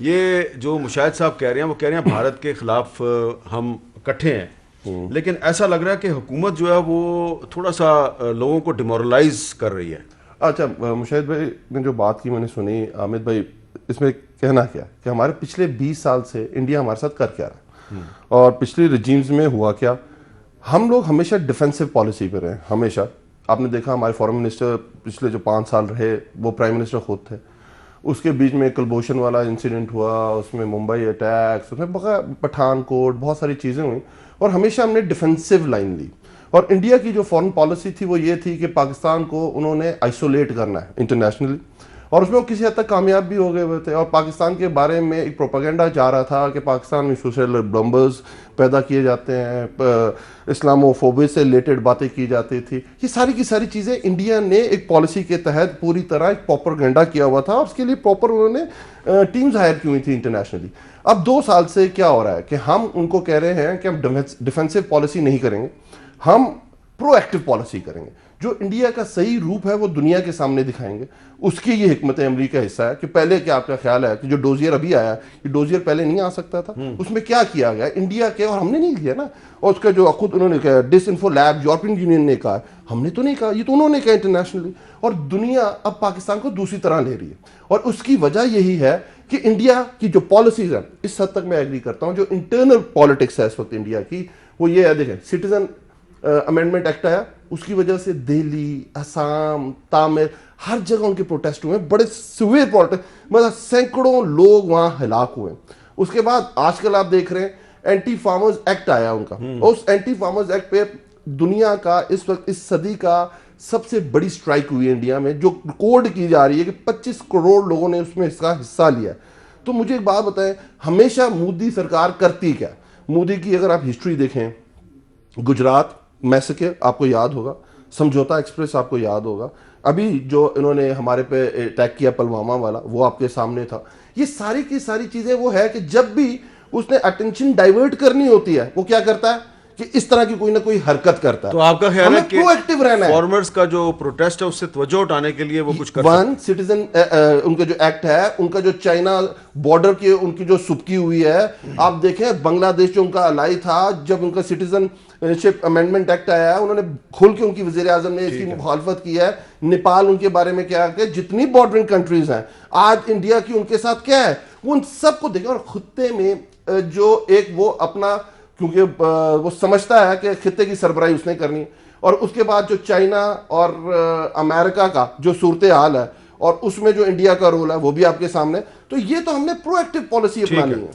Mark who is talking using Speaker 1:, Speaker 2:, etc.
Speaker 1: ये जो मुशाहिद साहब कह रहे हैं वो कह रहे हैं भारत के खिलाफ हम इकट्ठे हैं, लेकिन ऐसा लग रहा है कि हुकूमत जो है वो थोड़ा सा लोगों को डिमोरलाइज कर रही है।
Speaker 2: अच्छा, मुशाहिद भाई ने जो बात की मैंने सुनी, आमिद भाई इसमें कहना क्या कि हमारे पिछले 20 साल से इंडिया हमारे साथ कर क्या रहा है और पिछले रिजीम्स में हुआ क्या। हम लोग हमेशा डिफेंसिव पॉलिसी पे रहे, हमेशा। आपने देखा हमारे फॉरेन मिनिस्टर पिछले जो 5 साल रहे वो प्राइम मिनिस्टर खुद थे। उसके बीच में कुलभूषण वाला इंसिडेंट हुआ, उसमें मुंबई अटैक्स, उसमें पठानकोट, बहुत सारी चीज़ें हुई और हमेशा हमने डिफेंसिव लाइन ली। और इंडिया की जो फॉरेन पॉलिसी थी वो ये थी कि पाकिस्तान को उन्होंने आइसोलेट करना है इंटरनेशनली, और उसमें वो किसी हद तक कामयाब भी हो गए हुए थे। और पाकिस्तान के बारे में एक प्रोपेगेंडा जा रहा था कि पाकिस्तान में सोशल बम्बर्स पैदा किए जाते हैं, इस्लामोफोबिया से रिलेटेड बातें की जाती थी। ये सारी की सारी चीज़ें इंडिया ने एक पॉलिसी के तहत पूरी तरह एक प्रोपेगेंडा किया हुआ था और उसके लिए प्रॉपर उन्होंने टीम्स हायर की हुई थी इंटरनेशनली। अब 2 साल से क्या हो रहा है कि हम उनको कह रहे हैं कि हम डिफेंसिव पॉलिसी नहीं करेंगे, हम प्रोएक्टिव पॉलिसी करेंगे। जो इंडिया का सही रूप है वो दुनिया के सामने दिखाएंगे। उसकी ये हिकमत अमली का हिस्सा है कि पहले क्या आपका ख्याल है कि जो डोजियर अभी आया, ये डोजियर पहले नहीं आ सकता था, उसमें क्या किया गया इंडिया के, और हमने नहीं किया ना। और उसका जो खुद उन्होंने कहा डिसइंफो लैब यूरोपियन यूनियन ने कहा, हमने तो नहीं कहा, ये तो उन्होंने कहा इंटरनेशनली। और दुनिया अब पाकिस्तान को दूसरी तरह ले रही है और उसकी वजह यही है कि इंडिया की जो पॉलिसीज है, इस हद तक मैं एग्री करता हूँ, जो इंटरनल पॉलिटिक्स है इस वक्त इंडिया की, वो ये है। देखें, सिटीजन अमेंडमेंट एक्ट आया, उसकी वजह से दिल्ली, असम, तामिल, हर जगह उनके प्रोटेस्ट हुए, बड़े सिवियर प्रोटेस्ट, मतलब सैकड़ों लोग वहां हलाक हुए। उसके बाद आजकल आप देख रहे हैं एंटी फार्मर्स एक्ट आया उनका, उस एंटी फार्मर्स एक्ट पे दुनिया का इस वक्त इस सदी का सबसे बड़ी स्ट्राइक हुई है इंडिया में, जो रिकॉर्ड की जा रही है कि 25 करोड़ लोगों ने उसमें इसका हिस्सा लिया। तो मुझे एक बात बताएं, हमेशा मोदी सरकार करती क्या? मोदी की अगर आप हिस्ट्री देखें, गुजरात मैसेकर आपको याद होगा, समझौता एक्सप्रेस आपको याद होगा, अभी जो इन्होंने हमारे पे अटैक किया पुलवामा वाला, वो आपके सामने था। ये सारी की सारी चीजें वो है कि जब भी उसने अटेंशन डाइवर्ट करनी होती है वो क्या करता है कि इस तरह की कोई ना कोई हरकत करता है।
Speaker 1: तो आपका ख्याल है कि
Speaker 2: प्रोएक्टिव रहना है,
Speaker 1: फार्मर्स का जो प्रोटेस्ट है उससे तवज्जो उठाने के लिए वो कुछ कर
Speaker 2: वन सिटीजन उनका जो एक्ट है, उनका जो चाइना बॉर्डर की उनकी जो सुबकी हुई है, आप देखें बांग्लादेश जो उनका अलाई था, जब उनका सिटीजनशिप अमेंडमेंट एक्ट आया है, उन्होंने खुल के उनकी वजीर आजम ने इसकी मुखालफत की है। नेपाल उनके बारे में क्या है, जितनी बॉर्डरिंग कंट्रीज हैं आज इंडिया की उनके साथ क्या है, वो उन सबको देखें। और खित्ते में जो एक वो अपना, क्योंकि वो समझता है कि खित्ते की सरबराही उसने करनी, और उसके बाद जो चाइना और अमेरिका का जो सूरत हाल है और उसमें जो इंडिया का रोल है वो भी आपके सामने। तो ये तो हमने प्रोएक्टिव पॉलिसी अपनानी है।